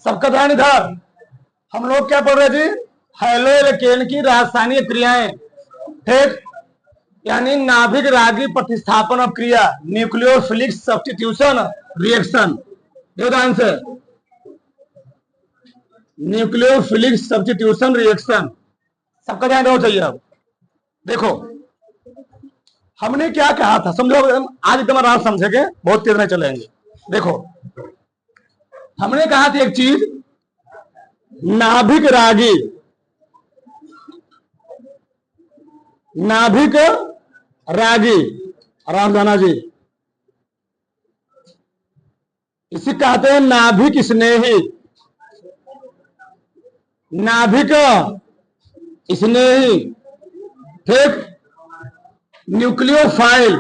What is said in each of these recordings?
सबका ध्यान इधर। हम लोग क्या पढ़ रहे जी? हैलोएल्केन की रासायनिक क्रियाएं, ठीक, यानी नाभिक रागी प्रतिस्थापन क्रिया, न्यूक्लियोफिलिक सब्स्टिट्यूशन रिएक्शन। ये ध्यान से, न्यूक्लियोफिलिक सब्स्टिट्यूशन रिएक्शन, सबका ध्यान रहो चाहिए। अब देखो हमने क्या कहा था, समझो, आज एकदम आराम समझेंगे, बहुत तेज नहीं चलेंगे। देखो हमने कहा था एक चीज, नाभिक रागी, नाभिक रागी, आराम जाना जी, इसे कहते हैं नाभिक स्नेही, नाभिक स्नेही, ठीक, न्यूक्लियोफाइल,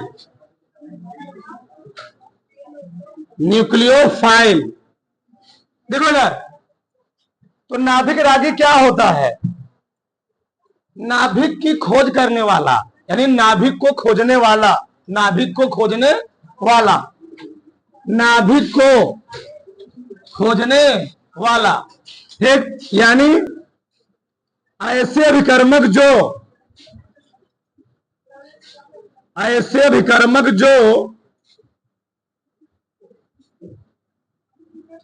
न्यूक्लियोफाइल। देखो ना, तो नाभिक रागी क्या होता है? नाभिक की खोज करने वाला, यानी नाभिक को खोजने वाला, नाभिक को खोजने वाला, नाभिक को खोजने वाला, ठीक, यानी ऐसे अभिकर्मक जो, ऐसे अभिकर्मक जो,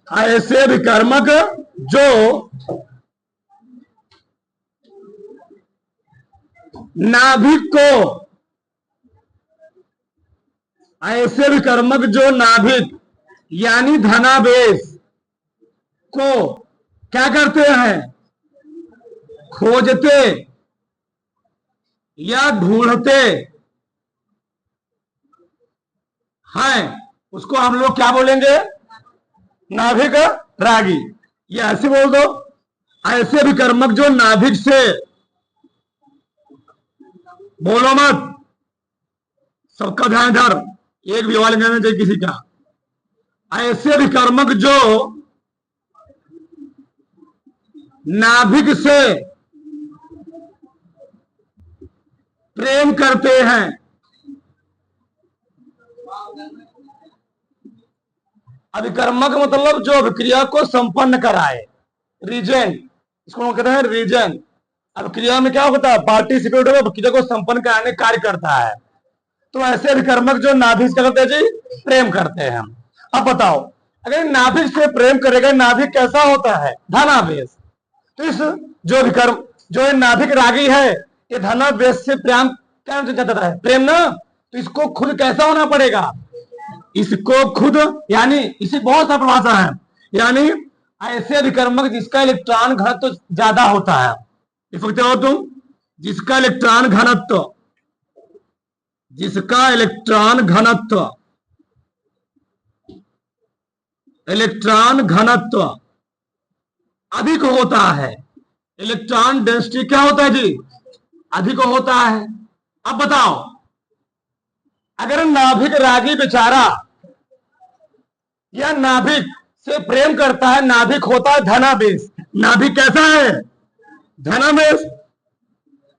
ऐसे अभिकर्मक जो नाभिक को, ऐसे विकर्मक जो नाभिक यानी धनावेश को क्या करते हैं? खोजते या ढूंढते हैं, उसको हम लोग क्या बोलेंगे? नाभिक रागी। या ऐसे बोल दो, ऐसे विकर्मक जो नाभिक से, बोलो मत, सबका ध्यान इधर, एक भी आवाज नहीं आना चाहिए किसी का। ऐसे विकर्मक जो नाभिक से प्रेम करते हैं, अभिकर्मक मतलब जो अभिक्रिया को संपन्न कराए, रीजेंट, इसको कहते हैं रीजेंट। अभिक्रिया में क्या होता है? पार्टिसिपेट हो, अभिक्रिया को संपन्न कराने कार्य करता है। तो ऐसे अभिकर्मक जो नाभिक से करते हैं जी, प्रेम करते हैं। अब बताओ, अगर नाभिक से प्रेम करेगा, नाभिक कैसा होता है? धनावेश। तो इस जो विकर्म, जो नाभिक रागी है, ये धनावेश से प्रेम क्या चाहता है? प्रेम ना। तो इसको खुद कैसा होना पड़ेगा? इसको खुद, यानी इसी बहुत सा परिभाषा है, यानी ऐसे विकर्मक जिसका इलेक्ट्रॉन घनत्व तो ज्यादा होता है, लिखते हो तुम, जिसका इलेक्ट्रॉन घनत्व, जिसका इलेक्ट्रॉन घनत्व, इलेक्ट्रॉन घनत्व अधिक होता है, इलेक्ट्रॉन डेंसिटी क्या होता है जी? अधिक होता है। अब बताओ, अगर नाभिक रागी बेचारा या नाभिक से प्रेम करता है, नाभिक होता है धनावेश, नाभिक कैसा है? धनावेश।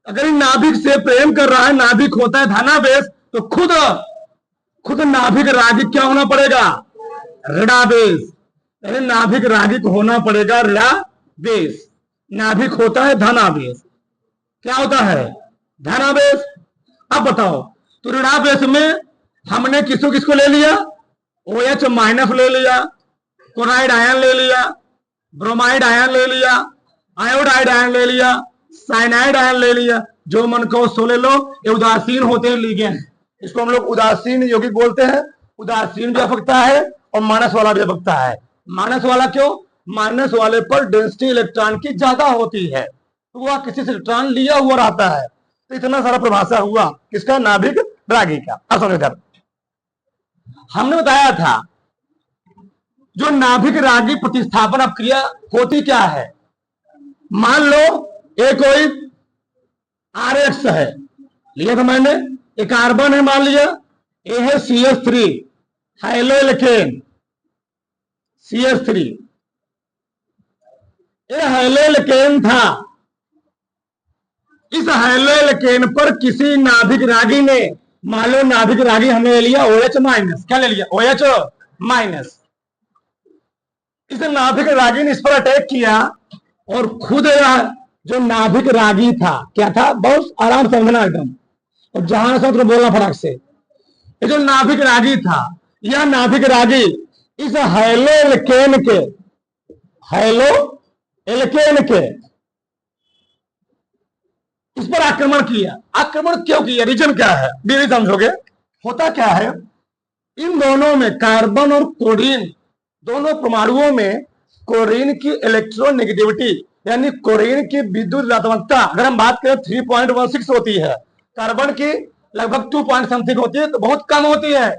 अगर नाभिक से प्रेम कर रहा है, नाभिक होता है धनावेश, तो खुद नाभिक रागी क्या होना पड़ेगा? ऋणावेश। यानी नाभिक रागी को होना पड़ेगा ऋणावेश। नाभिक होता है धनावेश, क्या होता है? धनावेश। अब बताओ, तो ऋणावेश में हमने किसको किसको ले लिया? OH माइनस ले लिया, क्लोराइड आयन ले लिया, ब्रोमाइड आयन ले लिया, आयोडाइड आयन ले लिया, साइनाइड आयन ले लिया, जो मन को सो ले लो। ये उदासीन होते हैं लिगेंड, इसको हम लोग उदासीन यौगिक बोलते हैं। उदासीन व्यापकता है और माइनस वाला व्यापकता है। माइनस वाला क्यों? माइनस वाले पर डेंसिटी इलेक्ट्रॉन की ज्यादा होती है, तो वह किसी से इलेक्ट्रॉन लिया हुआ रहता है। तो इतना सारा परिभाषा हुआ किसका? नाभिक रागी का। अब समझकर हमने बताया था, जो नाभिक रागी प्रतिस्थापन अपक्रिया होती क्या है? मान लो एक कोई RH है, लिया था मैंने, एक कार्बन है, मान लिया, ये है CH3, हैलोएल्केन, CH3, ये हैलोएल्केन था। इस हैलोएल्केन पर किसी नाभिक रागी ने, मान लो नाभिक रागी हमने ले लिया OH माइनस, क्या ले लिया? OH minus. इस नाभिक रागी ने इस पर अटैक किया और खुद जो नाभिक रागी था क्या था, बहुत आराम समझना एकदम, और जहां से तो बोलना फटाक से। ये जो नाभिक रागी था, यह नाभिक रागी इस हैलो एल्केन के इस पर आक्रमण किया। आक्रमण क्यों किया, रीजन क्या है, भी समझोगे। होता क्या है, इन दोनों में कार्बन और क्लोरीन दोनों परमाणुओं में क्लोरीन की इलेक्ट्रोनेगेटिविटी यानी क्लोरीन की विद्युत ऋणात्मकता अगर हम बात करें 3.16 होती है, कार्बन की लगभग 2 पॉइंट समथिंग होती है, तो बहुत कम होती है।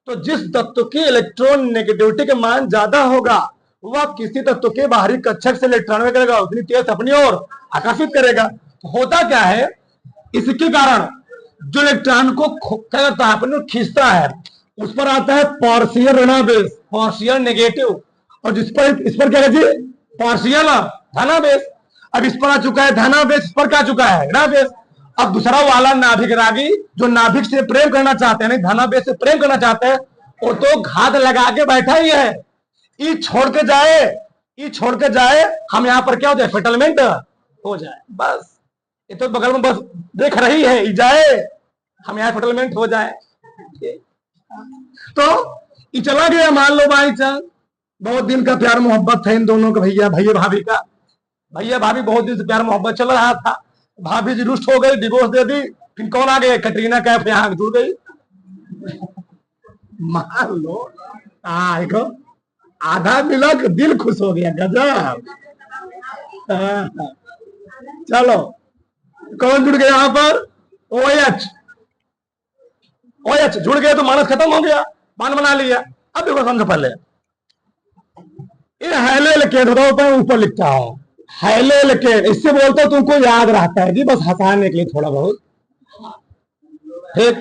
तो जिस तत्व की इलेक्ट्रॉन नेगेटिविटी का मान ज्यादा होगा वह किसी तत्व के बाहरी कक्षक से इलेक्ट्रॉन में करेगा, उतनी तेज अपनी ओर आकर्षित करेगा। तो होता क्या है, इसके कारण जो इलेक्ट्रॉन को क्या करता है, अपने खींचता है, उस पर आता है पार्शियल ऋणावेश, पार्शियल नेगेटिव, और इस पर क्या कहते, पार्शियल धनावेश। अब इस पर आ चुका है धनावेश, इस पर क्या चुका है ऋणावेश। अब दूसरा वाला नाभिक रागी जो नाभिक से प्रेम करना चाहते हैं, नहीं धनावेश से प्रेम करना चाहते हैं, वो तो घात लगा के बैठा ही है। ई छोड़ के जाए, हम यहाँ पर क्या हो जाए, सेटलमेंट हो जाए, बस। ये तो बगल में बस देख रही है, ई जाए, हम यहाँ सेटलमेंट हो जाए। तो ये चला गया, मान लो भाई चल, बहुत दिन का प्यार मोहब्बत था इन दोनों का, भैया भाभी का, भैया भाभी बहुत दिन से प्यार मोहब्बत चल रहा था। भाभी जी रुष्ट हो गई, डिवोर्स दे दी, फिर कौन आ गए, कैटरीना कैफ यहाँ जुड़ गई। मान लो देखो, आधा मिला दिल खुश हो गया, गजब। चलो कौन जुड़ गया यहाँ पर, OH जुड़ गए तो मानस खत्म हो गया, मान बना लिया। अब देखो समझो पहले, ये हैलेल के ऊपर लिखता हूं, हैलेल के, इससे बोलता तुमको याद रहता है जी, बस हंसाने के लिए थोड़ा बहुत, ठीक।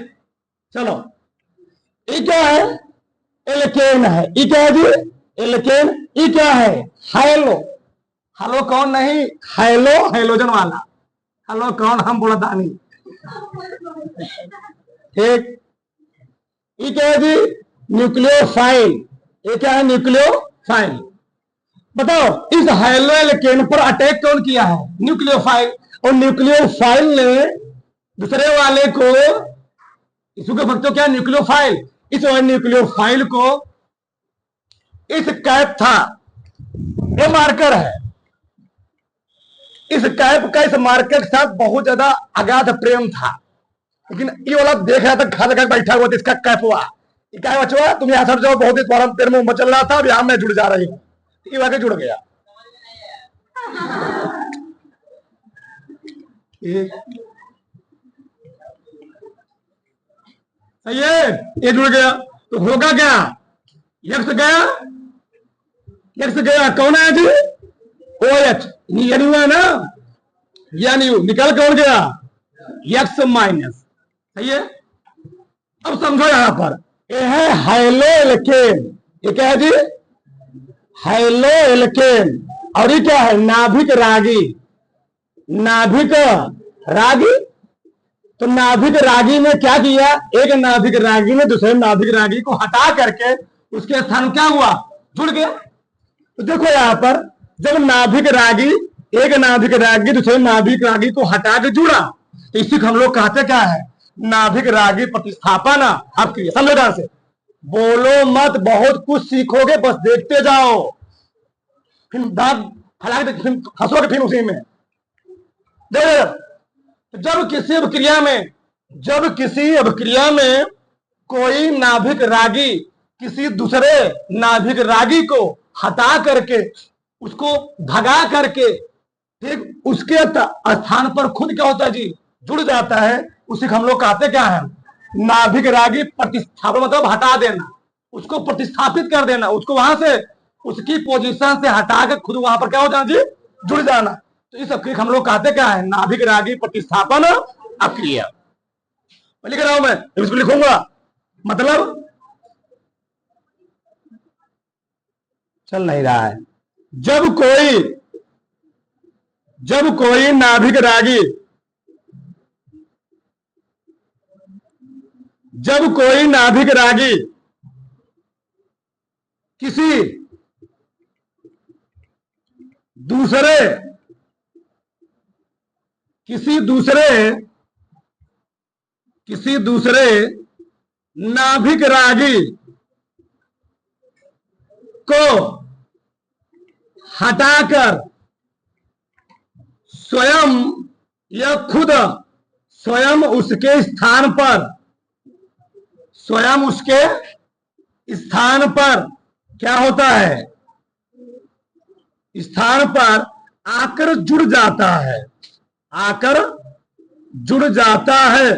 चलो ये क्या है, एल्केन है, ये क्या है जी, एल्केन। ये क्या है, हैलो, हेलो कौन नहीं, हैलो हैलोजन वाला, हेलो कौन, हम बोलता नहीं, ठीक। ये क्या है जी, न्यूक्लियोफाइल, ये क्या है, न्यूक्लियोफाइल। बताओ इस हैलो एल्केन पर अटैक कौन किया है, न्यूक्लियोफाइल, और न्यूक्लियोफाइल ने दूसरे वाले को, इसको भक्तों क्या, न्यूक्लियोफाइल, इस न्यूक्लियोफाइल को, इस कैप था, ये मार्कर है, इस कैप का इस मार्कर के साथ बहुत ज्यादा अगाध प्रेम था, लेकिन ये वाला देख रहा था खा लगा बैठा हुआ, इसका कैप हुआ, क्या बचवा तुम यहां सर जाओ, बहुत ही तुम्हारा पेड़ में चल रहा था, अब यहां मैं जुड़ जा रही हूँ, ये वाके जुड़ गया। सही है, ये जुड़ गया तो होगा क्या, यक्ष गया, कौन है जी, OH, यानी हुआ ना, यानी निकल कौन गया, यक्ष माइनस, सही है। अब समझो यहां पर, ये है हैलो एल्केन, ये क्या है जी, हैलो एल्केन, और ये क्या है, नाभिक रागी, नाभिक रागी। तो नाभिक रागी ने क्या किया, एक नाभिक रागी ने दूसरे नाभिक रागी को हटा करके उसके स्थान क्या हुआ, जुड़ गया। तो देखो यहां पर, जब नाभिक रागी, एक नाभिक रागी दूसरे नाभिक रागी को हटा के जुड़ा, तो इसी को हम लोग कहते क्या है, नाभिक रागी प्रतिस्थापन। अब समझो ध्यान से, बोलो मत, बहुत कुछ सीखोगे, बस देखते जाओ, फिर दांत फैला के हंसोगे फिर उसी में। जब किसी अभिक्रिया में कोई नाभिक रागी किसी दूसरे नाभिक रागी को हटा करके, उसको भगा करके, ठीक उसके स्थान पर खुद क्या होता है जी, जुड़ जाता है, उसी को हम लोग कहते क्या है, नाभिक रागी प्रतिस्थापन, मतलब हटा देना, उसको प्रतिस्थापित कर देना, उसको वहां से उसकी पोजीशन से हटा के खुद वहां पर क्या हो जाना जी, जुड़ जाना। तो इस अक्रिया हम लोग कहते क्या है, नाभिक रागी प्रतिस्थापन अक्रिया। लिख रहा हूं मैं, इसको लिखूंगा, मतलब चल नहीं रहा है। जब कोई नाभिक रागी, किसी दूसरे किसी दूसरे नाभिक रागी को हटाकर स्वयं या खुद स्वयं उसके स्थान पर क्या होता है, स्थान पर आकर जुड़ जाता है।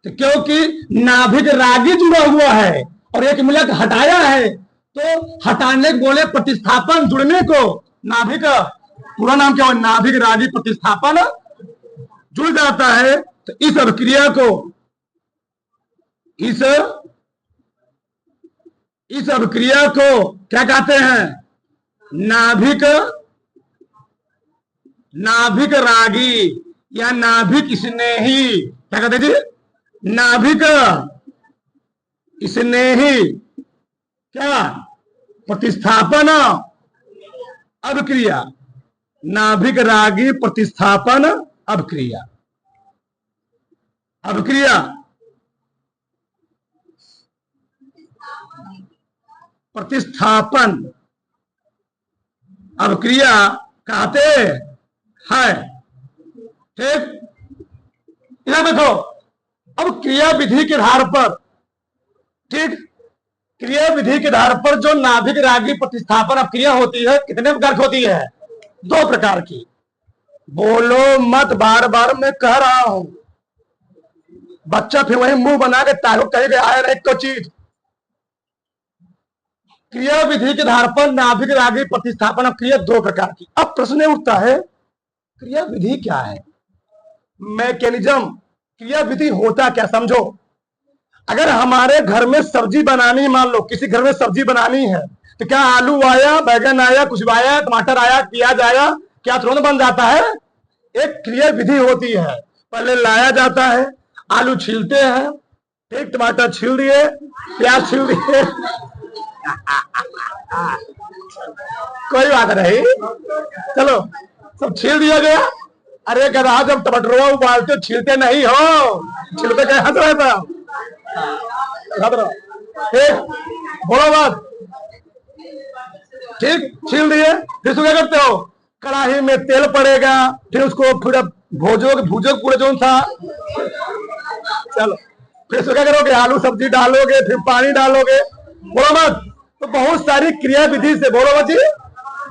तो क्योंकि नाभिक रागी जुड़ा हुआ है और एक मिला हटाया है, तो हटाने को बोले प्रतिस्थापन, जुड़ने को नाभिक, पूरा नाम क्या है, नाभिक रागी प्रतिस्थापन, जुड़ जाता है। तो इस अभिक्रिया को, इस अभिक्रिया को क्या कहते हैं, नाभिक रागी या नाभिक स्नेही, क्या कहते हैं जी, नाभिक स्नेही क्या प्रतिस्थापन अभिक्रिया, नाभिक रागी प्रतिस्थापन अभिक्रिया। प्रतिस्थापन अभिक्रिया कहते हैं। ठीक, इधर देखो, अब क्रिया विधि के आधार पर, ठीक, क्रिया विधि के आधार पर जो नाभिक रागी प्रतिस्थापन अभिक्रिया होती है, कितने प्रकार की होती है, 2 प्रकार की। बोलो मत, बार बार मैं कह रहा हूं, बच्चा फिर वही मुंह बना के तारो कहेगा आया नहीं को चीज। क्रिया विधि के आधार पर नाभिक रागी प्रतिस्थापन क्रिया 2 प्रकार की। अब प्रश्न उठता है, क्रिया विधि क्या है, मैकेनिज्म, क्रिया विधि होता क्या, समझो। अगर हमारे घर में सब्जी बनानी, मान लो किसी घर में सब्जी बनानी है, तो क्या आलू आया, बैगन आया, कुछ आया, टमाटर आया, प्याज आया, क्या तुरंत बन जाता है? एक क्रिया विधि होती है। पहले लाया जाता है, आलू छीलते हैं, ठीक, टमाटर छील दिए, प्याज छील दिए कोई बात नहीं, चलो सब छील दिया गया। अरे गधा, जब टमाटर उबालते हो छीलते नहीं हो, छिलते क्या हंस रहे थे, ठीक, बोलो बात, ठीक, छील दिए। फिर क्या करते हो, कढ़ाई में तेल पड़ेगा, फिर उसको फिर भूजोगे पूरे जो था, चलो फिर क्या करोगे, आलू सब्जी डालोगे, फिर पानी डालोगे, बोलो मत। तो बहुत सारी क्रिया विधि से, बोलो मत जी,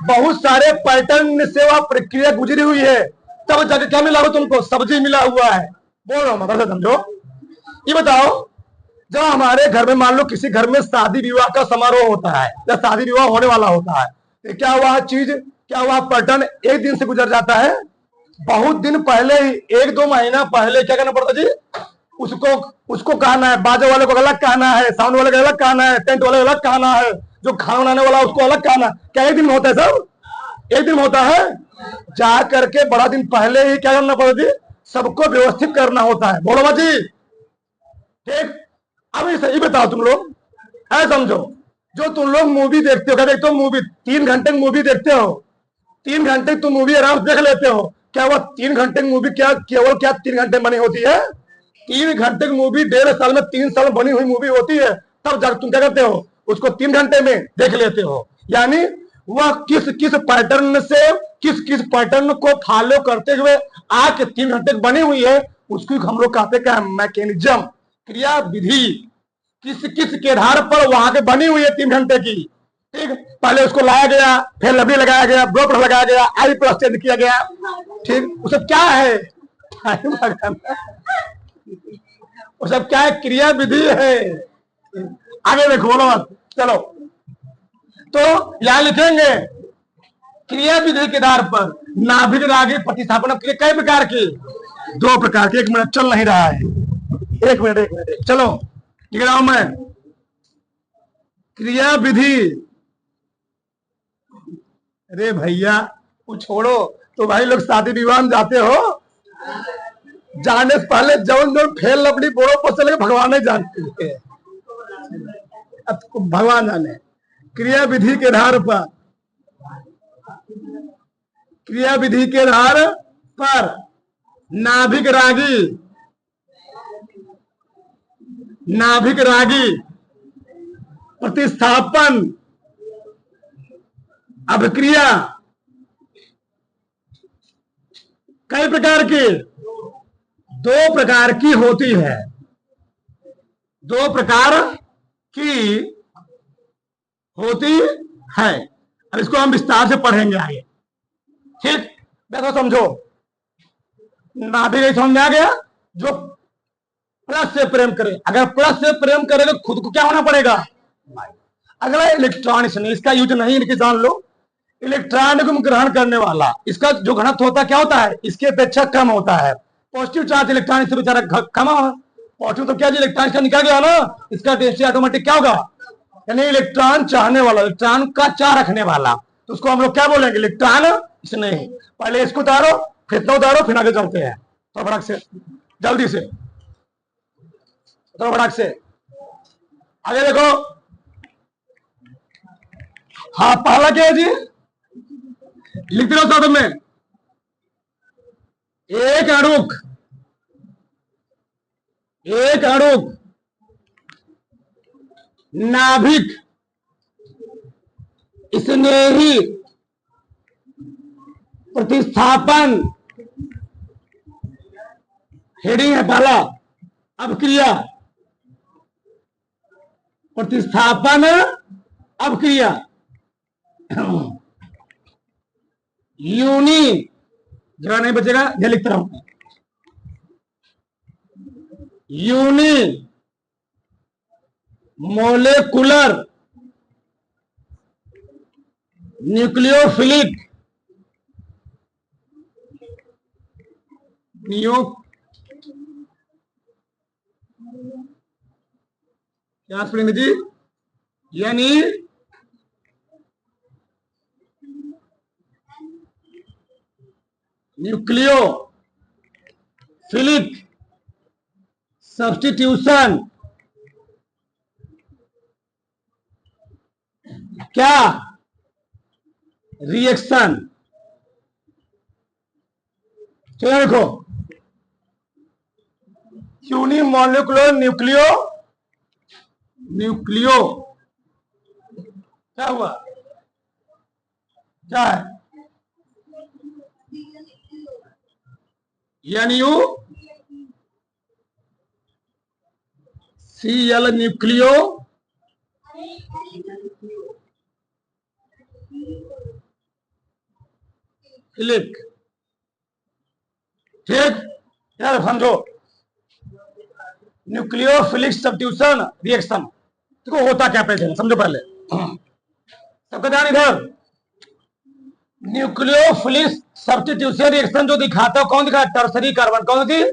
बहुत सारे पैटर्न से वह प्रक्रिया गुजरी हुई है, तब जाके क्या मिला हो तुमको, सब्जी मिला हुआ है। बोलो मत, ऐसा समझो। ये बताओ, जब हमारे घर में मान लो किसी घर में शादी विवाह का समारोह होता है या शादी विवाह होने वाला होता है, तो क्या वह चीज, क्या वह पैटर्न एक दिन से गुजर जाता है? बहुत दिन पहले ही, 1-2 महीना पहले क्या करना पड़ता जी, उसको कहना है, बाजा वाले को अलग कहना है, साउंड वाले को अलग कहना है, टेंट वाले को अलग कहना है, जो खाना बनाने वाला उसको अलग कहना। क्या एक दिन में होता है सब? एक दिन में होता है? जा करके बड़ा दिन पहले ही क्या करना पड़ता जी, सबको व्यवस्थित करना होता है। बोलो जी, ठीक। अब ये बताओ तुम लोग, ऐसा समझो, जो तुम लोग मूवी देखते हो, क्या देखते हो मूवी, 3 घंटे की मूवी देखते हो, 3 घंटे तुम मूवी आराम से देख लेते हो। क्या वह 3 घंटे की मूवी क्या केवल क्या 3 घंटे बनी होती है? 3 घंटे की मूवी 1.5 साल में, 3 साल में बनी हुई मूवी होती है। तब जाकर तुम क्या करते हो, उसको 3 घंटे में देख लेते हो। यानी वह किस किस पैटर्न से, किस किस पैटर्न को फॉलो करते हुए आके 3 घंटे बनी हुई है, उसको हम लोग कहते हैं मैकेनिज्म, क्रिया विधि। किस किस के आधार पर वहां के बनी हुई है 3 घंटे की, ठीक। पहले उसको लाया गया, फिर लबड़ी लगाया गया, ब्रो प्लस लगाया गया, आई प्लस चेंज किया गया, ठीक। वो सब क्या है, वो सब क्या है, क्रिया विधि है। आगे देखो, बोलो मत, चलो। तो यहां लिखेंगे क्रिया विधि के आधार पर नाभिक रागी प्रतिस्थापन क्रिया कई प्रकार की, 2 प्रकार की। 1 मिनट चल नहीं रहा है, 1 मिनट, चलो लिख रहा हूं मैं। क्रिया विधि, अरे भैया वो छोड़ो, तो भाई लोग शादी विवाह में जाते हो, जाने से पहले जौन जौन फेल लपड़ी बोलो पर चले, भगवान ही जानते हैं, भगवान जाने। क्रिया विधि के आधार पर क्रियाविधि के आधार पर नाभिक रागी, नाभिक रागी प्रतिस्थापन अभिक्रिया कई प्रकार की, दो प्रकार की होती है, दो प्रकार की होती है। अब इसको हम विस्तार से पढ़ेंगे आगे, ठीक। देखो समझो, नाभिक समझ आ गया, जो प्लस से प्रेम करे, अगर प्लस से प्रेम करे तो खुद को क्या होना पड़ेगा, अगला इलेक्ट्रॉन, इसने इसका यूज नहीं, इनकी जान लो। इलेक्ट्रॉन को ग्रहण करने वाला, इसका जो घनत्व होता है क्या होता है, इसके अपेक्षा कम होता है। पॉजिटिव चार्ज इलेक्ट्रॉन इससे बेचारा कम है, पॉजिटिव तो क्या जी इलेक्ट्रॉन इसका निकल गया ना, इसका डेंसिटी ऑटोमेटिक क्या होगा, यानी इलेक्ट्रॉन चाहने वाला, इलेक्ट्रॉन का चाह रखने वाला, तो उसको हम लोग क्या बोलेंगे, इलेक्ट्रॉन स्नेही। पहले इसको उतारो, फिर इतना उतारो, फिर आगे चलते हैं तो फटाक से, जल्दी से तो फटाक से आगे देखो। हाँ पहला क्या है जी, लिखते रहो साथ में, एक अणुक, एक अणुक नाभिक स्नेही प्रतिस्थापन, हेडिंग है पहला, अभिक्रिया, प्रतिस्थापन अभिक्रिया, यूनि, जगह नहीं बचेगा, यह लिखता रहूं, यूनि मोलेकुलर न्यूक्लियोफिलिक, क्या पढ़ेंगे जी, यानी न्यूक्लियोफिलिक सब्स्टिट्यूशन, क्या रिएक्शन, चलो देखो, यूनिमोलिकुलर न्यूक्लियो क्या हुआ, क्या है, NU CL न्यूक्लियो फिलिक, ठीक। यार समझो, न्यूक्लियोफिलिक सब्स्टिट्यूशन रिएक्शन, देखो होता क्या पहले समझो, पहले सबका ध्यान इधर, न्यूक्लियोफिलिक सब्स्टिट्यूशन रिएक्शन जो दिखाता है, कौन दिखाता है, टर्सरी कार्बन, कौन सी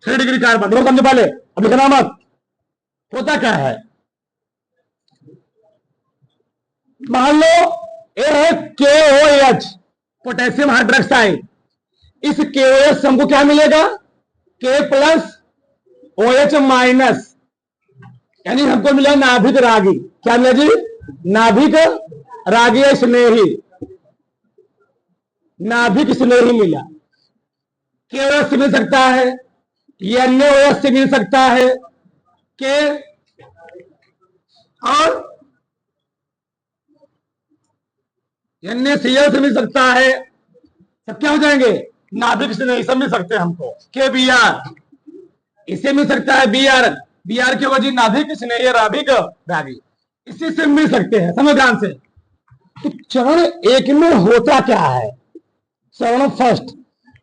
3 डिग्री कार्बन, देखो समझो पहले, अब लिखना मत, होता क्या है, मान लो ये है KOH पोटेशियम हाइड्रोक्साइड, इस KOH से हमको क्या मिलेगा, K प्लस OH माइनस, यानी हमको मिला नाभिक रागी, क्या मिला जी, नाभिक रागी स्नेही, नाभिक स्नेही मिला। KOH से मिल सकता है, NaOH से मिल सकता है, के और NaCl से मिल सकता है, सब क्या हो जाएंगे, नाभिक से नहीं, सब मिल सकते हैं हमको, KBr, इसे मिल सकता है Br की वजह नाभिक स्नेही नाभिक रागी, इसी से मिल सकते हैं, समझ ध्यान से। तो चरण एक में होता क्या है, चरण फर्स्ट,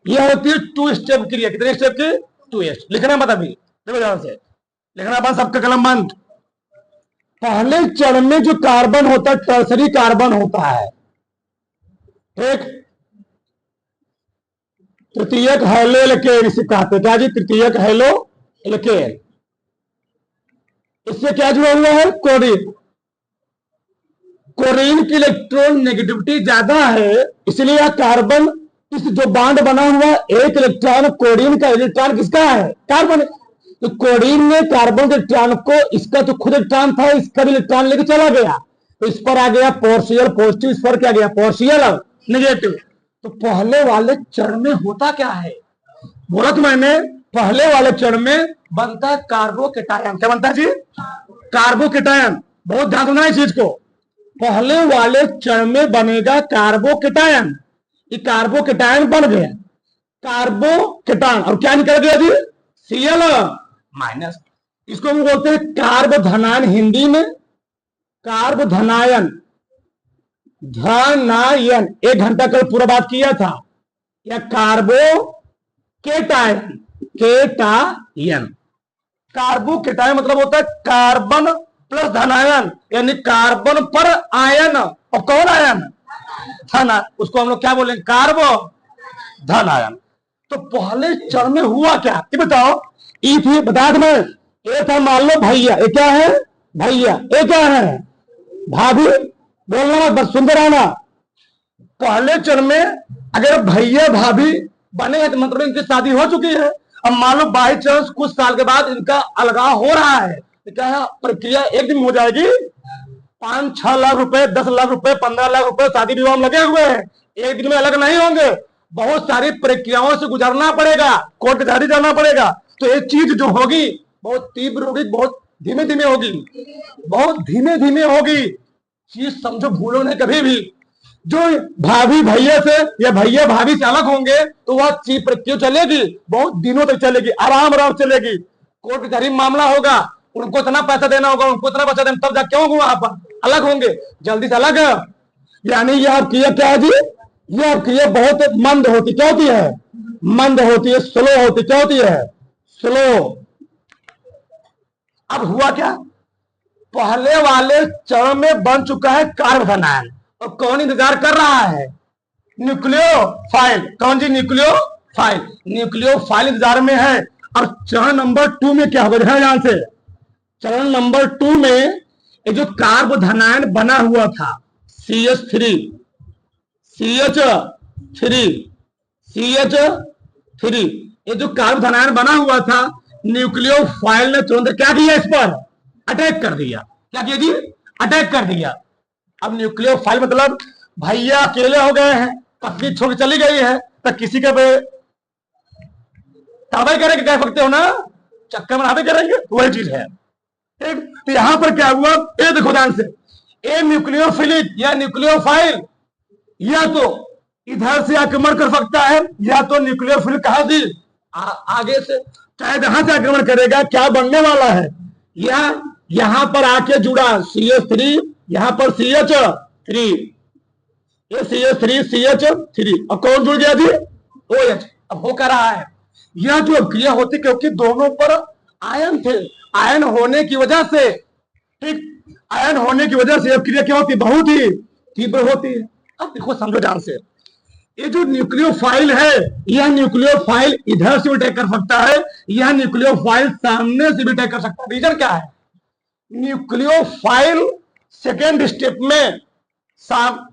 यह होती है 2 स्टेप क्रिया, कितने स्टेप की, 2 स्टेप, लिखना मत अभी, देखो ध्यान से लिखना, बस सबका कलम बंद। पहले चरण में जो कार्बन होता है टर्सरी कार्बन होता है, ठीक, तृतीयक हेलो एल्केन इसे कहते हैं, क्या जी, तृतीयक हेलो एल्केन, इससे क्या जुड़ा हुआ है, क्लोरीन, क्लोरीन की इलेक्ट्रॉन नेगेटिविटी ज्यादा है, इसलिए यह कार्बन, इस जो बांड बना हुआ एक इलेक्ट्रॉन, क्लोरीन का इलेक्ट्रॉन किसका है, कार्बन, तो क्लोरीन ने कार्बन के इलेक्ट्रॉन को, इसका तो खुद इलेक्ट्रॉन था, इसका भी इलेक्ट्रॉन लेके चला गया, तो इस पर आ गया पार्शियल पॉजिटिव, इस पर क्या गया पार्शियल नेगेटिव, तो पहले वाले चरण में होता क्या है? बोला तो मैंने, पहले वाले चरण में बनता है कार्बोकेटायन। क्या बनता है जी? कार्बोकेटायन। बहुत ध्यान देना इस चीज को। पहले वाले चरण में बनेगा कार्बोकेटायन। ये कार्बोकेटायन बन गया, कार्बोकेटायन, और क्या निकल गया जी? Cl minus. इसको हम बोलते हैं कार्बधनायन, हिंदी में कार्बधनायन, धनायन। 1 घंटा कल पूरा बात किया था। या कार्बोकेटायन, केटायन। कार्बोकेटायन मतलब होता है कार्बन प्लस धनायन, यानी कार्बन पर आयन। और कौन आयन? धन। उसको हम लोग क्या बोलेंगे? कार्बो धनायन। तो पहले चरण में हुआ क्या ये बताओ? ई थी, बता मैं, ये था मान लो भैया, ये क्या है? भैया। ये क्या है? भाभी। बोलना मत, बस सुंदर आना। पहले चरण में अगर भैया भाभी बने हैं तो मतलब इनकी शादी हो चुकी है। अब मान लो बाई चांस कुछ साल के बाद इनका अलगाव हो रहा है, तो क्या है? प्रक्रिया एक दिन हो जाएगी। 5-6 लाख रुपए, 10 लाख रुपए, 15 लाख रुपए शादी विवाह में लगे हुए हैं। एक दिन में अलग नहीं होंगे, बहुत सारी प्रक्रियाओं से गुजरना पड़ेगा, कोर्ट कचहरी जाना पड़ेगा। तो ये चीज जो होगी बहुत तीव्र होगी, बहुत धीमे धीमे होगी, बहुत धीमे धीमे होगी। चीज समझो, भूलो नहीं कभी भी। जो भाभी भैया से या भैया भाभी से अलग होंगे तो वह चीज प्रक्रिया चलेगी, बहुत दिनों तक चलेगी, आराम आराम चलेगी। कोर्ट कचहरी मामला होगा, उनको इतना पैसा देना होगा, उनको इतना पैसा देना, तब जाके होंगे वहां पर अलग होंगे। जल्दी से अलग है, यानी यह आपकी क्या है जी? यह आपकी बहुत मंद होती, क्या होती है? मंद होती है, स्लो होती, क्या होती है? स्लो। अब हुआ क्या? पहले वाले चरण में बन चुका है कार्बोधनायन, और कौन इंतजार कर रहा है? न्यूक्लियोफाइल। कौन जी? न्यूक्लियोफाइल। न्यूक्लियोफाइल इंतजार में है। और चरण नंबर 2 में क्या होगा? ध्यान से, चरण नंबर 2 में ये जो कार्बोधनायन बना हुआ था CH3, ये जो कार्बोधनायन बना हुआ था, न्यूक्लियोफाइल ने तुरंत क्या किया? इस पर अटैक कर दिया। क्या किया जी? अटैक कर दिया। अब न्यूक्लियोफाइल मतलब भैया अकेले हो गए हैं, पत्नी छोड़ चली गई है, तो किसी के ताबे करेंगे, कह सकते हो ना, चक्कर में हाथे करेंगे, वही चीज है। तो यहां पर क्या हुआ? ये देखो ध्यान से, ए न्यूक्लियोफिलिक या न्यूक्लियोफाइल या तो इधर से आक्रमण कर सकता है, या तो न्यूक्लियोफिल कहां से? आगे से, चाहे जहां से आक्रमण करेगा। क्या बनने वाला है? यहां पर आके जुड़ा CH3, यहां पर CH3, ये CH3 CH3, और कौन जुड़ गया जी? OH। अब हो कर रहा है यह जो क्रिया होती, क्योंकि दोनों पर आयन थे, आयन होने की वजह से, ठीक, आयन होने की वजह से क्रिया क्या होती? बहुत ही तीव्र होती है। अब देखो, समझो ध्यान से, ये जो न्यूक्लियोफाइल है, यह न्यूक्लियोफाइल इधर से भी अटैक कर सकता है, यह न्यूक्लियोफाइल सामने से भी अटैक कर सकता है। रीजन क्या है? न्यूक्लियोफाइल सेकेंड स्टेप में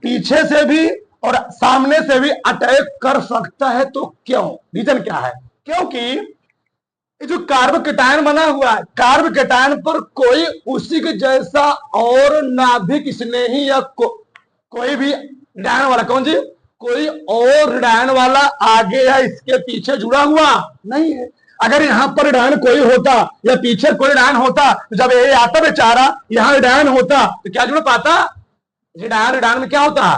पीछे से भी और सामने से भी अटैक कर सकता है। तो क्यों? रीजन क्या है? क्योंकि ये जो कार्बोकेटायन बना हुआ है, कार्बोकेटायन पर कोई उसी के जैसा और नाभिक स्नेही या कोई भी ऋणायन वाला, कौन जी? कोई और ऋणायन वाला आगे या इसके पीछे जुड़ा हुआ नहीं है। अगर यहाँ पर ऋणायन कोई होता या पीछे कोई ऋणायन होता, तो जब ये आता बेचारा यहाँ ऋणायन होता तो क्या जुड़ पाता? ऋणायन में क्या होता?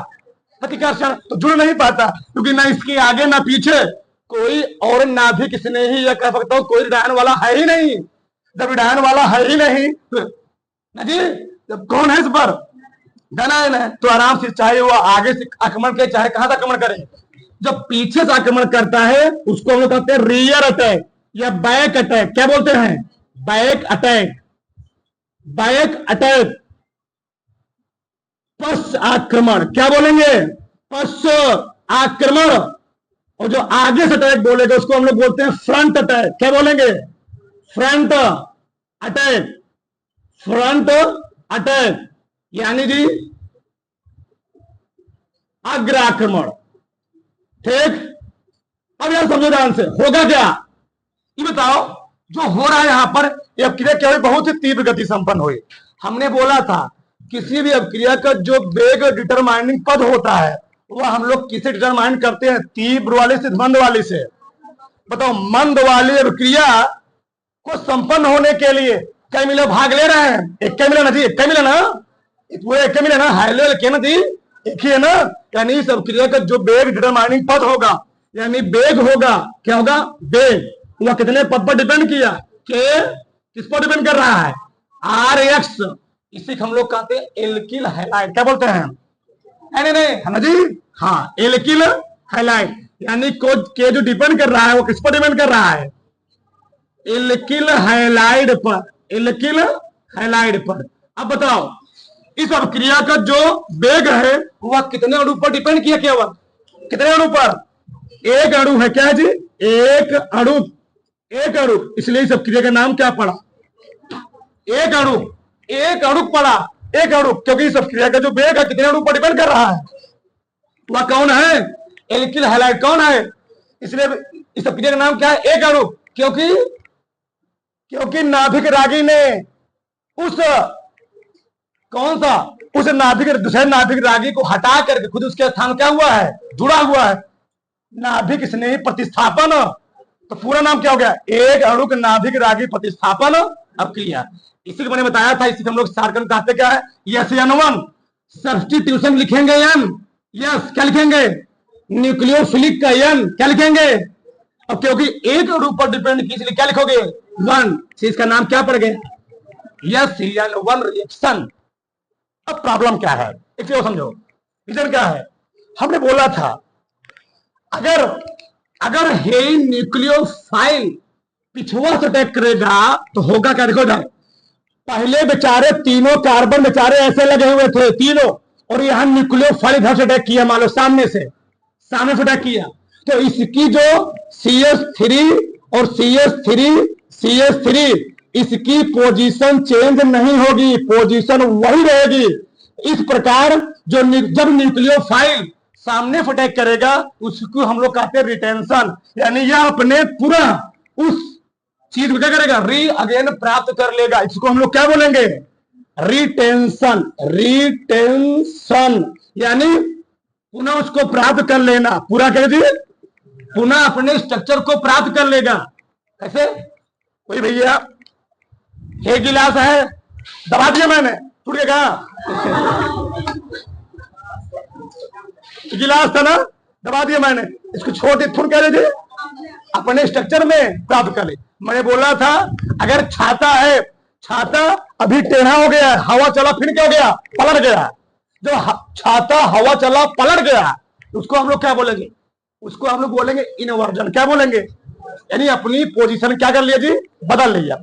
प्रतिकर्षण। तो जुड़ नहीं पाता, क्योंकि ना इसके आगे ना पीछे कोई और नाभिक स्नेही या कह सकता हूं कोई ऋणायन वाला है ही नहीं। जब ऋणायन वाला है ही नहीं तो जी, जब कौन है इस पर? धनायन है। तो आराम से, चाहे वो आगे से आक्रमण करे, चाहे कहां से आक्रमण करे, जब पीछे से आक्रमण करता है उसको हम लोग कहते हैं रियर अटैक या बैक अटैक। क्या बोलते हैं? Back attack. बैक अटैक, पश्च आक्रमण। क्या बोलेंगे? पश्च आक्रमण। और जो आगे से अटैक बोलेगा उसको हम लोग बोलते हैं फ्रंट अटैक। क्या बोलेंगे? Front attack. फ्रंट अटैक यानी जी अग्र आक्रमण। ठीक, अब यार समझो ध्यान से, होगा क्या ये बताओ? जो हो रहा है यहां पर, यह क्रिया क्या हुई? बहुत ही तीव्र गति संपन्न हुई। हमने बोला था किसी भी अभिक्रिया का जो वेग डिटरमाइनिंग पद होता है वह हम लोग किसे डिटरमाइन करते हैं, तीव्र वाले से मंद वाले से। बताओ, मंद वाली अभिक्रिया को संपन्न होने के लिए क्या मिला, भाग ले रहे हैं, एक क्या मिला ना जी, एक क्या मिला ना, वो एक क्या मिला ना, हाइलो क्या ना जी, एक ही है ना। यानी इस अभिक्रिया का जो वेग डिटरमाइनिंग पद होगा, यानी वेग होगा, क्या होगा, वेग, वह कितने पद पर डिपेंड किया, कि किस पर डिपेंड कर रहा है, आर एक्स। इसी हम लोग कहते हैं एल्किल हैलाइड, क्या बोलते हैं, नहीं नहीं है ना जी, हाँ, एल्किल हैलाइड। यानी के जो डिपेंड कर रहा है वो किस पर डिपेंड कर रहा है, एल्किल हैलाइड पर, एल्किल हैलाइड पर। अब बताओ, इस अभिक्रिया का जो वेग है वह कितने अणु पर डिपेंड किया, केवल कितने अणु पर, एक अणु है, क्या है जी, एक अणु, एक अणु। इसलिए इस अभिक्रिया का नाम क्या पड़ा, एक अणु, एक अणु पड़ा, एक अणु, क्योंकि इस अभिक्रिया का जो वेग है कितने अणु पर डिपेंड कर रहा है, वह कौन है, एल्किल हैलाइड कौन है। इसलिए इस अभिक्रिया का नाम क्या है, एक अणु, क्योंकि नाभिक रागी ने उस कौन सा, उस नाभिक, दूसरे नाभिक रागी को हटा करके खुद उसके स्थान क्या हुआ है, जुड़ा हुआ है, नाभिक स्नेही प्रतिस्थापन। तो पूरा नाम क्या हो गया, एक अणु के नाभिक रागी प्रतिस्थापन अभिक्रिया। इसी को मैंने बताया था, इसी को हम लोग सारकन कहते क्या है, यस N1 सब्स्टिट्यूशन लिखेंगे N, यस क्या लिखेंगे, न्यूक्लियोफिलिक का N क्या लिखेंगे। अब क्योंकि एक अणु पर डिपेंड की, इसलिए क्या लिखोगे, 1, इसका नाम क्या पड़ गया, यस N1 रिएक्शन। अब प्रॉब्लम क्या है, एक समझो, रीजन क्या है। हमने बोला था अगर हे न्यूक्लियोफाइल पिछुआ से अटैक करेगा तो होगा क्या, देखो इधर, पहले बेचारे तीनों कार्बन बेचारे ऐसे लगे हुए थे तीनों, और यहां न्यूक्लियोफाइल इधर से अटैक किया, मान लो सामने से अटैक किया, तो इसकी जो CH3 और CH3 इसकी पोजीशन चेंज नहीं होगी, पोजीशन वही रहेगी। इस प्रकार जो जब न्यूक्लियोफाइल सामने से अटैक करेगा उसको हम लोग कहते हैं रिटेंशन, यानी यह अपने पूरा उस चीज को क्या करेगा, री अगेन प्राप्त कर लेगा। इसको हम लोग क्या बोलेंगे, रिटेंशन, रिटेंशन, यानी पुनः उसको प्राप्त कर लेना, पूरा कह दीजिए, पुनः अपने स्ट्रक्चर को प्राप्त कर लेगा। कैसे, कोई भैया ये गिलास है, दबा दिया मैंने, टूट गया, गिलास था ना, दबा दिया मैंने, इसको छोटे थोड़ा कह दीजिए, अपने स्ट्रक्चर में प्राप्त कर ले। मैंने बोला था अगर छाता है, छाता अभी टेढ़ा हो गया, हवा चला फिर क्या हो गया, पलट गया, जब छाता हवा चला पलट गया उसको हम लोग क्या बोलेंगे, उसको हम लोग बोलेंगे इनवर्जन, क्या बोलेंगे, यानी अपनी पोजीशन क्या कर लिया जी, बदल लिया।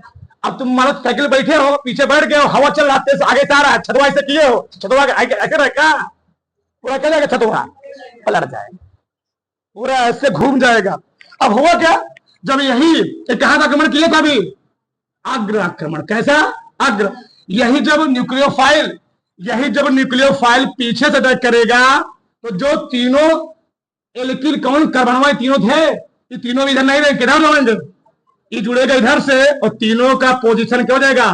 अब तुम मान साइकिल बैठे हो, पीछे बैठ गए हो, हवा चल रहा है, आगे से आ रहा है, छतवा ऐसे किए हो, छतवा ऐसे रहेगा, पूरा क्या जाएगा, छतवा पलट जाएगा, पूरा ऐसे घूम जाएगा। अब हुआ क्या, जब यही कहां आक्रमण किया था अभी, अग्र आक्रमण, कैसा अग्र, यही जब न्यूक्लियोफाइल पीछे से अटैक करेगा तो जो तीनों एल्किल कौन कार्बन तीनों थे, ये तीनों भी इधर नहीं रहेंगे, किधर रहेंगे, ये जुड़ेगा इधर से, और तीनों का पोजीशन क्या हो जाएगा,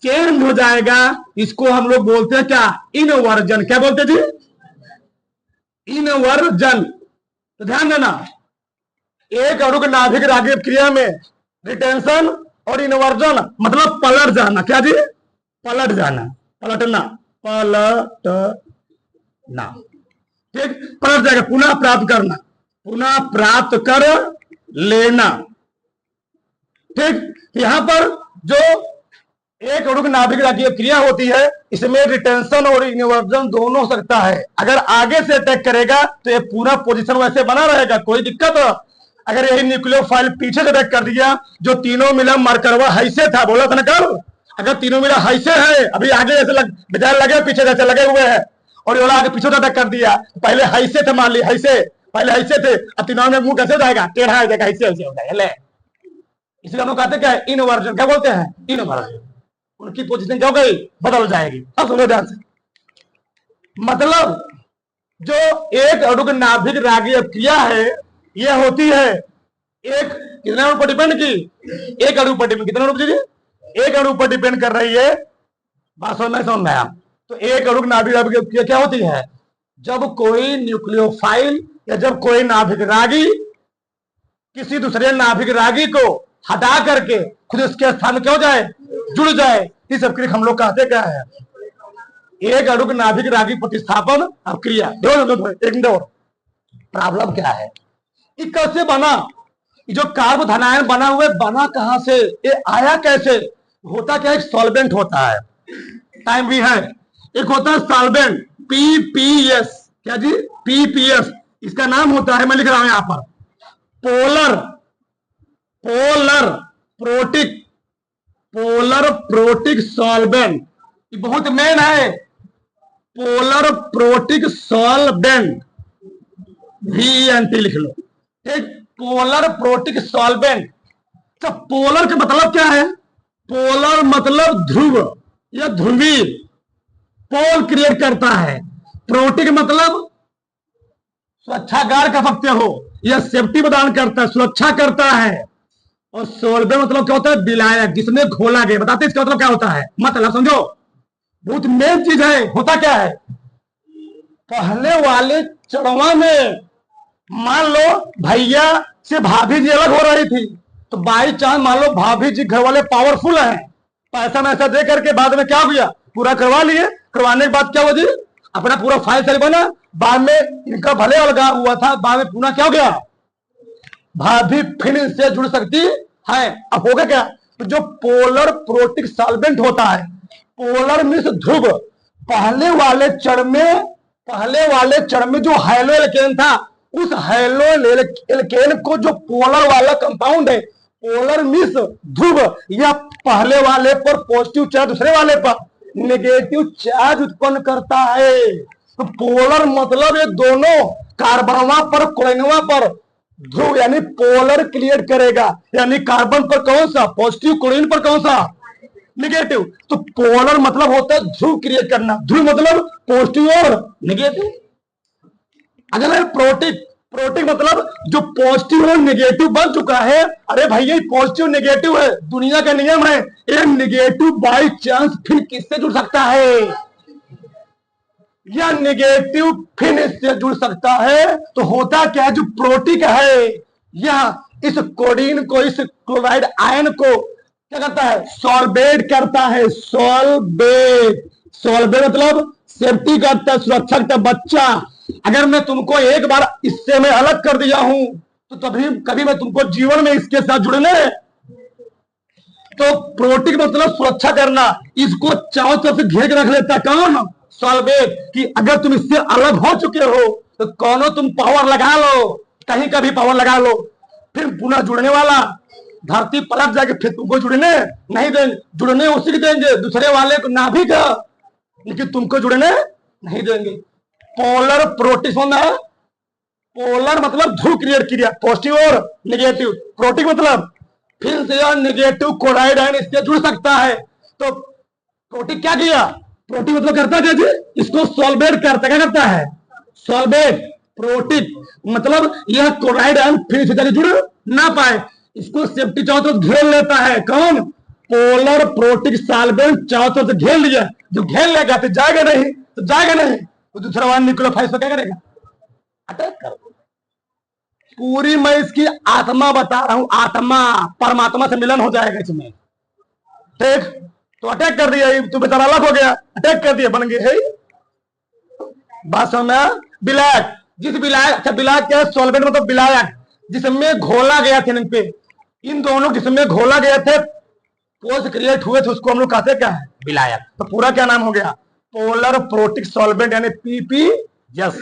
चेंज हो जाएगा। इसको हम लोग बोलते हैं क्या, इनवर्जन, क्या बोलते जी, इनवर्जन। तो ध्यान देना, एक अणु के नाभिक रागी क्रिया में रिटेंशन और इनवर्जन मतलब पलट जाना, क्या जी, पलट जाना, पलटना, ठीक, पलट जाएगा, पुनः प्राप्त करना, पुनः प्राप्त कर लेना, ठीक। यहां पर जो एक अणु के नाभिक रागी क्रिया होती है, इसमें रिटेंशन और इनवर्जन दोनों हो सकता है। अगर आगे से अटैक करेगा तो ये पूरा पोजीशन वैसे बना रहेगा, कोई दिक्कत। अगर यही न्यूक्लियोफाइल पीछे से अटैक कर दिया, जो तीनों मिला मरकरवा हैसे था, बोला था ना कल, अगर तीनों मिला हैसे है, अभी आगे ऐसे बेचारे लगे पीछे जैसे लगे हुए हैं, और ये आगे पीछे अटैक कर दिया, पहले हैसे थे, मान ली हैसे, पहले हैसे थे, अब तीनों में मुंह कैसे जाएगा, टेढ़ा हो जाएगा, हैसे हो जाएगा, इसलिए हम लोग कहते क्या है, इनवर्जन, क्या बोलते हैं, इनवर्जन, उनकी पोजीशन क्या हो गई, बदल जाएगी। अब सुनो ध्यान से, मतलब जो एक अणु के नाभिक रागी क्रिया है, यह होती है एक कितने अणु पर डिपेंड की, एक अणु पर डिपेंड, कितने अणु पर, एक अणु पर डिपेंड कर रही है, बात समझ में आया। तो एक अणु की नाभिक रागी क्रिया क्या होती है, जब कोई न्यूक्लियोफाइल या जब कोई नाभिक रागी किसी दूसरे नाभिक रागी को हटा करके खुद उसके स्थान में क्या हो जाए, जुड़ जाए, इस अभिक्रिया हम लोग कहते क्या है, एक अणु नाभिक रागी प्रतिस्थापन अभिक्रिया। एक और प्रॉब्लम क्या है, ये कैसे बना, ये जो कार्ब धनायन बना हुआ बना कहां से, ये आया कैसे, होता क्या, एक सॉल्वेंट होता है, टाइम भी है, एक होता है सॉल्वेंट पीपीएस, क्या जी, पीपीएस, इसका नाम होता है, मैं लिख रहा हूं यहां पर, polar polar protic polar protic solvent, ये बहुत मेन है, पोलर प्रोटिक सॉल्वेंट, VNT लिख लो, ठीक, पोलर प्रोटिक सॉल्वेंट। तो पोलर का मतलब क्या है, पोलर मतलब ध्रुव या ध्रुवीय, पोल क्रिएट करता है, प्रोटिक मतलब सुरक्षागार कह सकते हो, यह सेफ्टी प्रदान करता है, सुरक्षा करता है, और सोल्वेंट मतलब क्या होता है, विलायक, जिसमें घोला गया, बताते इसका मतलब क्या होता है, मतलब समझो, बहुत मेन चीज है, होता क्या है, पहले वाले चरणों में मान लो भैया से भाभी जी अलग हो रही थी, तो बाई चांस मान लो भाभी जी घर वाले पावरफुल हैं, पैसा मैसा दे करके बाद में क्या हुआ, पूरा करवा लिए, करवाने के बाद क्या हुआ जी, अपना पूरा फाइल सही बना, बाद में इनका भले अलगा हुआ था, बाद में पूरा क्या हो गया, भाभी फिर इनसे जुड़ सकती है। अब होगा क्या, तो जो पोलर प्रोटिक सॉल्वेंट होता है, पोलर मीन्स ध्रुव, पहले वाले चरण में जो हैलो एल्केन था, उस हैलो एल्केन को जो पोलर वाला कंपाउंड है, पोलर मीन्स ध्रुव, या पहले वाले पर पॉजिटिव चार्ज, दूसरे वाले पर नेगेटिव चार्ज उत्पन्न करता है। तो पोलर मतलब ये दोनों कार्बनवा पर क्लोरीनवा पर ध्रुव यानी पोलर क्रिएट करेगा, यानी कार्बन पर कौन सा पॉजिटिव, क्लोरीन पर कौन सा नेगेटिव। तो पोलर मतलब होता है ध्रुव क्रिएट करना, ध्रुव मतलब पॉजिटिव और नेगेटिव। अगर प्रोटिक मतलब जो पॉजिटिव और नेगेटिव बन चुका है, अरे भैया पॉजिटिव नेगेटिव है, दुनिया का नियम है, ये नेगेटिव बाई चांस फिर किससे जुड़ सकता है, या नेगेटिव फिर इससे जुड़ सकता है। तो होता क्या है, जो प्रोटिक है यह इस कोडीन को, इस क्लोराइड आयन को क्या करता है, सॉल्वेट करता है, सॉल्वेट मतलब सेफ्टी करता है, सुरक्षा करता है। बच्चा अगर मैं तुमको एक बार इससे मैं अलग कर दिया हूं, तो तभी कभी मैं तुमको जीवन में इसके साथ जुड़ने, तो प्रोटिक मतलब सुरक्षा करना, इसको चारों तरफ से घेर के रख लेता कौन, सॉल्वेट, कि अगर तुम इससे अलग हो चुके हो तो कौनो तुम पावर लगा लो, कहीं का भी पावर लगा लो, फिर पुनः जुड़ने वाला धरती पलट जाके फिर तुमको जुड़ने नहीं देंगे, जुड़ने उसी को देंगे दूसरे वाले को नाभिक, लेकिन तुमको जुड़ने नहीं देंगे। पोलर प्रोटिक होना है, पोलर मतलब ध्रुव क्रिएट किया, पॉजिटिव और नेगेटिव, प्रोटिक मतलब फिर से नेगेटिव क्लोराइड आयन इससे जुड़ सकता है। तो प्रोटिक क्या किया, प्रोटिक मतलब करता क्या जी, इसको सॉल्वेट करता, क्या करता है, सॉल्वेट। प्रोटिक मतलब यह क्लोराइड आयन फिर से जाके जुड़ ना पाए, इसको सेफ्टी चारों तरफ घेर लेता है, कौन, पोलर प्रोटिक सॉल्वेंट चारों तरफ से घेर लिया, जो घेर लेगा तो जाएगा नहीं, तो जाएगा नहीं, तो दूसरा वाला न्यूक्लियोफाइल क्या करेगा, अटैक कर। पूरी मैं इसकी आत्मा बता रहा हूं, आत्मा परमात्मा से मिलन हो जाएगा इसमें, ठीक। तो अटैक कर दिया, तू बेचारा अलग हो गया, अटैक कर दिया, बन गए है बात समझ। विलायक, जिस विलायक, अच्छा विलायक क्या है, सॉल्वेंट मतलब विलायक, जिसमें घोला गया थे, इन दोनों जिसमें घोला गया थे, पोल्स क्रिएट हुए थे, उसको हम लोग कहते क्या है, विलायक। तो पूरा क्या नाम हो गया, पोलर प्रोटिक सॉल्वेंट यानी पीपी। यस,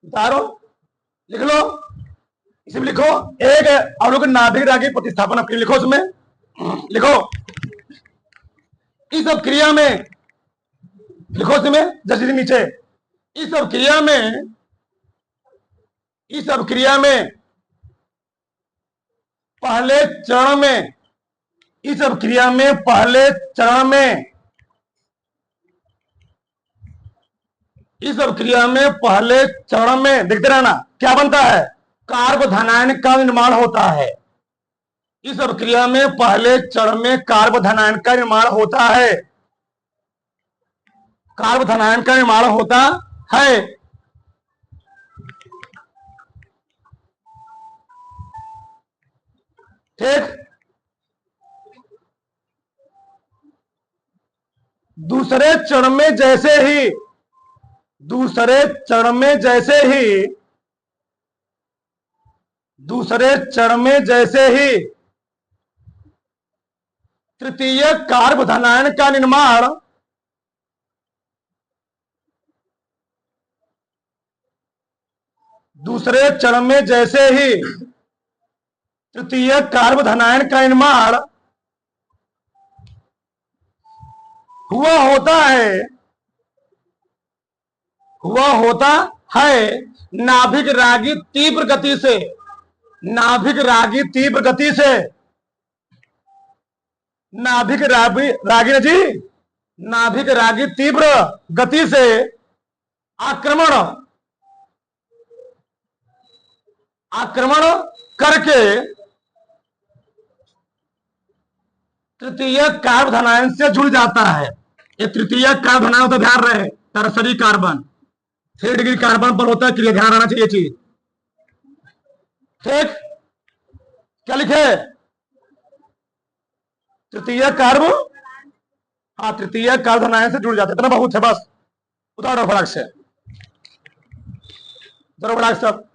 उतारो, लिख लो, इसमें लिखो एक अणु के नाभिक रागी प्रतिस्थापन अपनी लिखो, उसमें लिखो, इस क्रिया में लिखो, इसमें जैसे नीचे, इस क्रिया में पहले चरण में, इस क्रिया में पहले चरण में, इस क्रिया में पहले चरण में देखते रहना क्या बनता है, कार्ब धनायन का निर्माण होता है। इस क्रिया में पहले चरण में कार्ब धनायन का निर्माण होता है। कार्ब धनायन का निर्माण होता है। ठीक। दूसरे चरण में जैसे ही दूसरे चरण में जैसे ही दूसरे चरण में जैसे ही तृतीय कार्ब धनायन का निर्माण दूसरे चरण में जैसे ही तृतीय कार्ब धनायन का निर्माण हुआ होता है नाभिक रागी तीव्र गति से नाभिक रागी तीव्र गति से नाभिक रागी जी नाभिक रागी तीव्र गति से आक्रमण करके तृतीय कार्ब धनायन से जुड़ जाता है। ये तृतीय कार्ब धनायन होता, ध्यान रहे, टर्सरी कार्बन 3 डिग्री कार्बन पर होता है, क्लियर ध्यान रहना चाहिए चीज। ठीक। क्या लिखे? तृतीय कार्ब, हाँ, तृतीय कार्ब धनायन से जुड़ जाते हैं, इतना बहुत है बस। उतारो फटाक से, सब